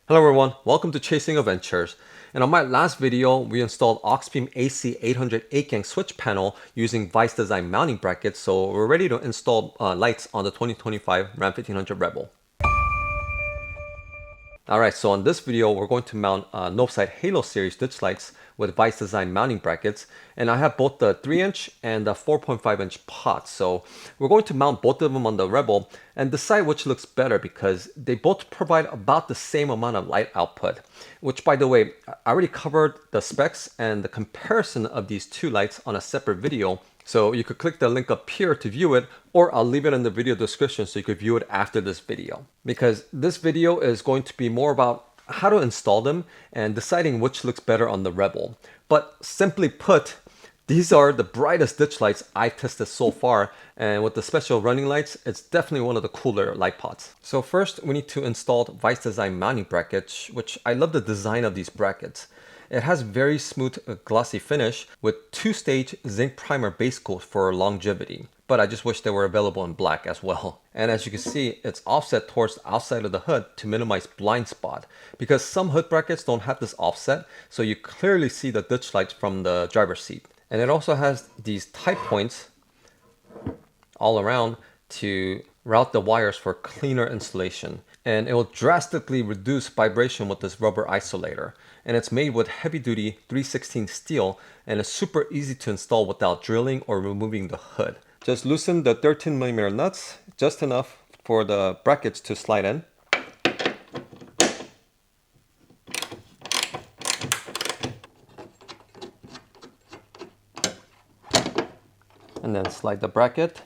Hello everyone, welcome to Chasing Adventures. And on my last video, we installed Auxbeam AC 800 8-gang switch panel using Vice Design mounting brackets, so we're ready to install lights on the 2025 Ram 1500 Rebel. Alright, so on this video, we're going to mount Novsight Halo series ditch lights with Vice Design mounting brackets. And I have both the 3-inch and the 4.5-inch pots. So we're going to mount both of them on the Rebel and decide which looks better because they both provide about the same amount of light output. Which, by the way, I already covered the specs and the comparison of these two lights on a separate video. So you could click the link up here to view it, or I'll leave it in the video description so you could view it after this video. Because this video is going to be more about how to install them and deciding which looks better on the Rebel. But simply put, these are the brightest ditch lights I've tested so far, and with the special running lights, it's definitely one of the cooler light pots. So first, we need to install Vice Design mounting brackets, which I love the design of these brackets. It has very smooth glossy finish with 2-stage zinc primer base coat for longevity. But I just wish they were available in black as well. And as you can see, it's offset towards the outside of the hood to minimize blind spot. Because some hood brackets don't have this offset, so you clearly see the ditch lights from the driver's seat. And it also has these tie points all around to route the wires for cleaner installation. And it will drastically reduce vibration with this rubber isolator. And it's made with heavy-duty 316 steel, and it's super easy to install without drilling or removing the hood. Just loosen the 13mm nuts, just enough for the brackets to slide in. And then slide the bracket,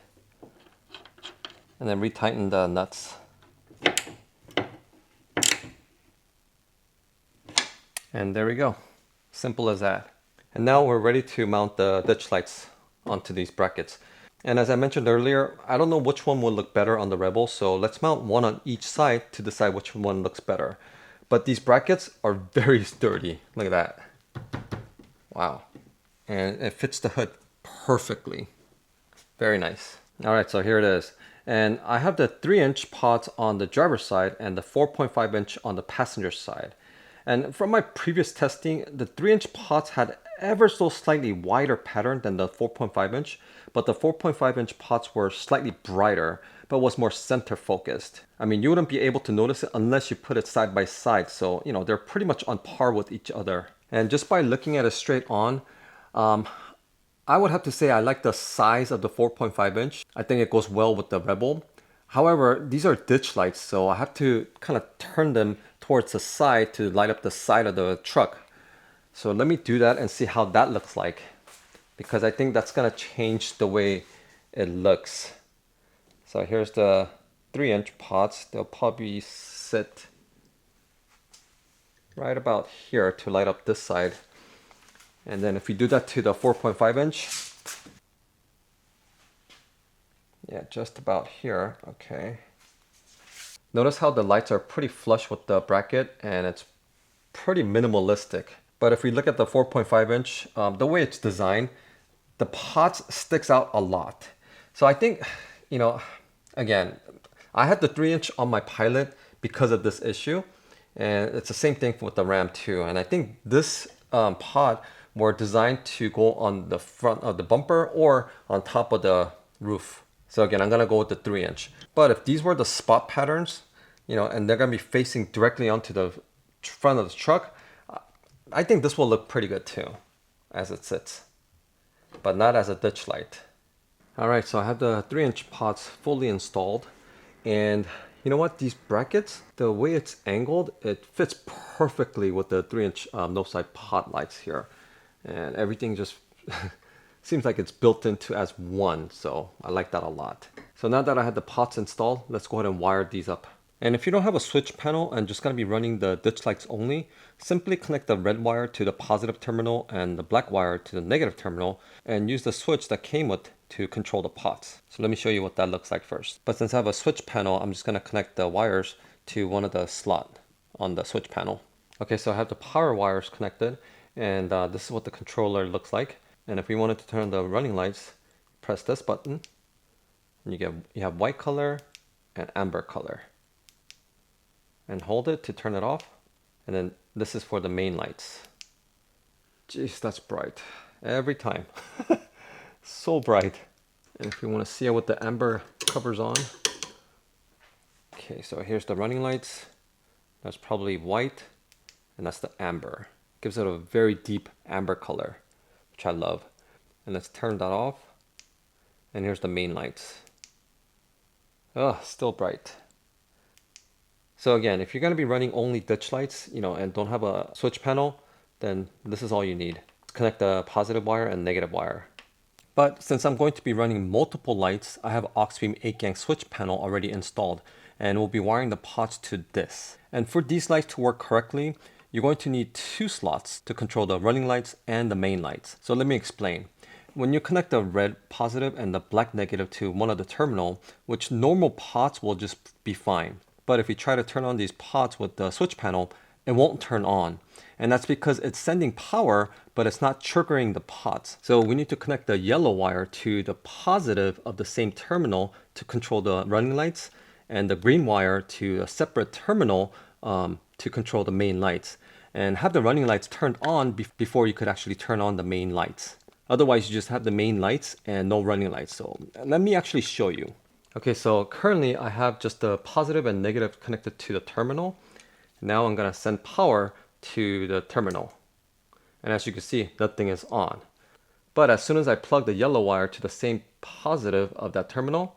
and then retighten the nuts. And there we go. Simple as that. And now we're ready to mount the ditch lights onto these brackets. And as I mentioned earlier, I don't know which one will look better on the Rebel, so let's mount one on each side to decide which one looks better. But these brackets are very sturdy. Look at that. Wow. And it fits the hood perfectly. Very nice. All right, so here it is. And I have the 3-inch pots on the driver's side and the 4.5-inch on the passenger side. And from my previous testing, the 3-inch pots had ever so slightly wider pattern than the 4.5-inch, but the 4.5-inch pots were slightly brighter, but was more center focused. I mean, you wouldn't be able to notice it unless you put it side by side, so they're pretty much on par with each other. And just by looking at it straight on, I would have to say I like the size of the 4.5-inch. I think it goes well with the Rebel. However, these are ditch lights, so I have to kind of turn them towards the side to light up the side of the truck. So let me do that and see how that looks like, because I think that's gonna change the way it looks. So here's the 3-inch pots. They'll probably sit right about here to light up this side. And then if we do that to the 4.5-inch, yeah, just about here, okay. Notice how the lights are pretty flush with the bracket and it's pretty minimalistic. But if we look at the 4.5-inch, the way it's designed, the pots sticks out a lot. So I think, again, I had the 3-inch on my Pilot because of this issue. And it's the same thing with the Ram too. And I think this pot were designed to go on the front of the bumper or on top of the roof. So again, I'm gonna go with the 3-inch. But if these were the spot patterns, and they're gonna be facing directly onto the front of the truck, I think this will look pretty good too, as it sits, but not as a ditch light. All right, so I have the 3-inch pots fully installed, and you know what? These brackets, the way it's angled, it fits perfectly with the 3-inch Novsight pot lights here, and everything just seems like it's built into as one, so I like that a lot. So now that I had the pots installed, let's go ahead and wire these up. And if you don't have a switch panel and just gonna be running the ditch lights only, simply connect the red wire to the positive terminal and the black wire to the negative terminal, and use the switch that came with to control the pots. So let me show you what that looks like first. But since I have a switch panel, I'm just gonna connect the wires to one of the slot on the switch panel. Okay, so I have the power wires connected, and this is what the controller looks like. And if we wanted to turn the running lights, press this button, and you have white color and amber color. And hold it to turn it off. And then this is for the main lights. Jeez, that's bright. Every time. So bright. And if you want to see it with the amber covers on. Okay, so here's the running lights. That's probably white, and that's the amber. Gives it a very deep amber color, which I love. And let's turn that off. And here's the main lights. Oh, still bright. So again, if you're going to be running only ditch lights, and don't have a switch panel, then this is all you need. Connect the positive wire and negative wire. But since I'm going to be running multiple lights, I have Auxbeam 8-gang switch panel already installed, and we'll be wiring the pots to this. And for these lights to work correctly, you're going to need 2 slots to control the running lights and the main lights. So let me explain. When you connect the red positive and the black negative to one of the terminal, which normal pots will just be fine. But if you try to turn on these pots with the switch panel, it won't turn on. And that's because it's sending power, but it's not triggering the pots. So we need to connect the yellow wire to the positive of the same terminal to control the running lights, and the green wire to a separate terminal to control the main lights. And have the running lights turned on before you could actually turn on the main lights. Otherwise, you just have the main lights and no running lights. So let me actually show you. Okay, so currently I have just the positive and negative connected to the terminal. Now I'm gonna send power to the terminal. And as you can see, that thing is on. But as soon as I plug the yellow wire to the same positive of that terminal,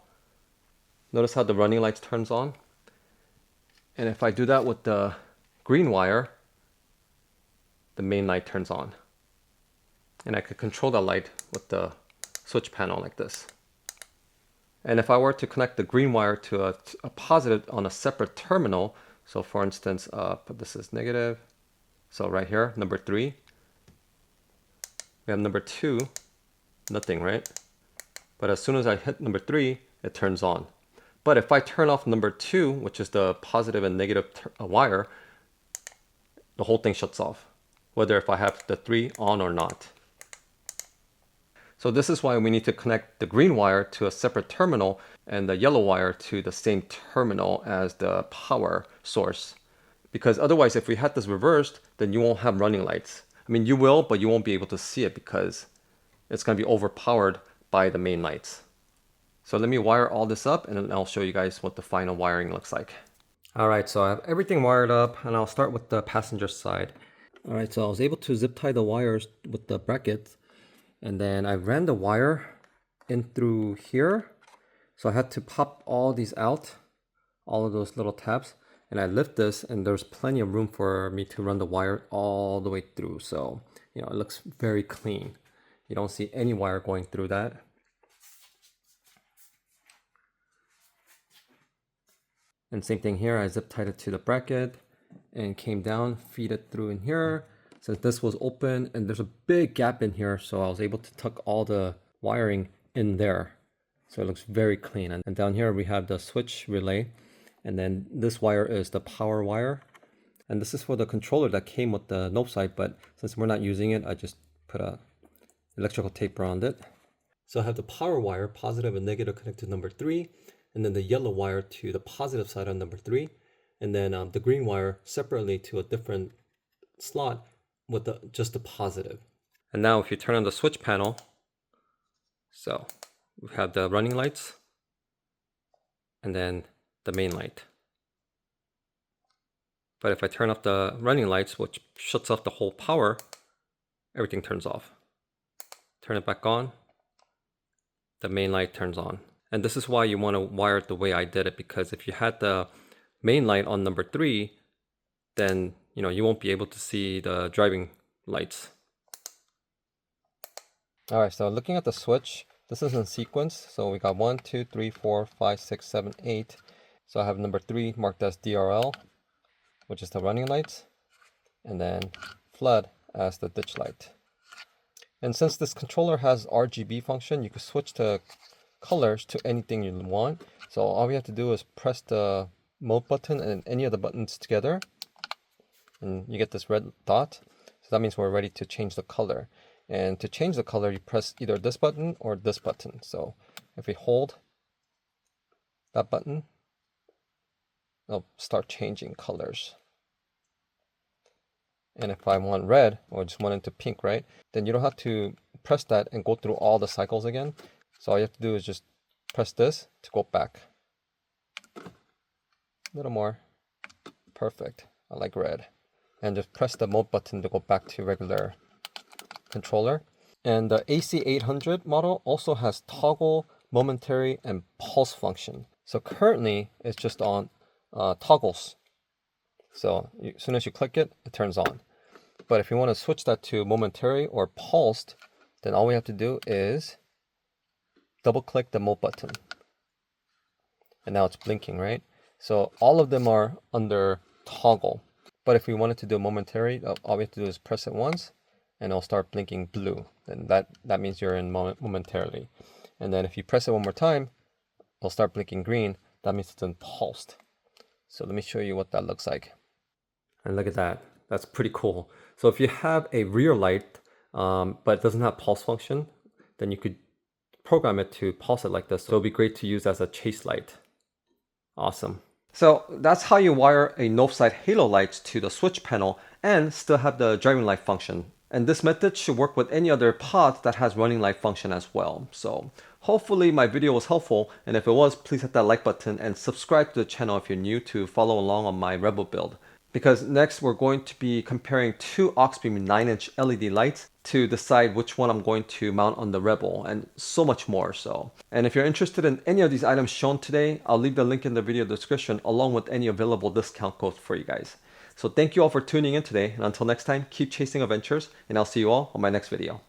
notice how the running lights turns on. And if I do that with the green wire, the main light turns on. And I could control that light with the switch panel like this. And if I were to connect the green wire to a positive on a separate terminal, so for instance, put this as negative. So right here, number 3. We have number 2, nothing, right? But as soon as I hit number 3, it turns on. But if I turn off number 2, which is the positive and negative wire, the whole thing shuts off, whether if I have the 3 on or not. So this is why we need to connect the green wire to a separate terminal and the yellow wire to the same terminal as the power source. Because otherwise, if we had this reversed, then you won't have running lights. I mean, you will, but you won't be able to see it because it's going to be overpowered by the main lights. So let me wire all this up and then I'll show you guys what the final wiring looks like. All right, so I have everything wired up and I'll start with the passenger side. All right, so I was able to zip tie the wires with the brackets, and then I ran the wire in through here. So I had to pop all these out, all of those little tabs, and I lift this and there's plenty of room for me to run the wire all the way through. So, it looks very clean. You don't see any wire going through that. And same thing here, I zip tied it to the bracket and came down, feed it through in here. Since this was open and there's a big gap in here, so I was able to tuck all the wiring in there. So it looks very clean. And down here we have the switch relay. And then this wire is the power wire. And this is for the controller that came with the Novsight, but since we're not using it, I just put a electrical tape around it. So I have the power wire, positive and negative, connected to number 3, and then the yellow wire to the positive side on number 3, and then the green wire separately to a different slot with just the positive. And now if you turn on the switch panel, so we have the running lights and then the main light. But if I turn off the running lights, which shuts off the whole power, everything turns off. Turn it back on, the main light turns on. And this is why you want to wire it the way I did it, because if you had the main light on number 3, then you won't be able to see the driving lights. All right, so looking at the switch, this is in sequence. So we got 1, 2, 3, 4, 5, 6, 7, 8. So I have number 3 marked as DRL, which is the running lights, and then flood as the ditch light. And since this controller has RGB function, you can switch the colors to anything you want. So all we have to do is press the mode button and any of the buttons together, and you get this red dot. So that means we're ready to change the color. And to change the color, you press either this button or this button. So if we hold that button, it'll start changing colors. And if I want red or just want it to pink, right? Then you don't have to press that and go through all the cycles again. So all you have to do is just press this to go back. A little more. Perfect. I like red. And just press the mode button to go back to regular controller. And the AC800 model also has toggle, momentary, and pulse function. So currently it's just on toggles. So as soon as you click it, it turns on. But if you want to switch that to momentary or pulsed, then all we have to do is double click the mode button. And now it's blinking, right? So all of them are under toggle. But if we wanted to do momentary, all we have to do is press it once and it'll start blinking blue. Then that means you're in momentarily. And then if you press it one more time, it'll start blinking green. That means it's in pulsed. So let me show you what that looks like. And look at that. That's pretty cool. So if you have a rear light, but it doesn't have pulse function, then you could program it to pulse it like this. So it'll be great to use as a chase light. Awesome. So that's how you wire a Novsight Halo lights to the switch panel and still have the driving light function. And this method should work with any other pod that has running light function as well. So hopefully my video was helpful, and if it was, please hit that like button and subscribe to the channel if you're new to follow along on my Rebel build. Because next we're going to be comparing two Auxbeam 9-inch LED lights to decide which one I'm going to mount on the Rebel, and so much more so. And if you're interested in any of these items shown today, I'll leave the link in the video description along with any available discount codes for you guys. So thank you all for tuning in today, and until next time, keep chasing adventures, and I'll see you all on my next video.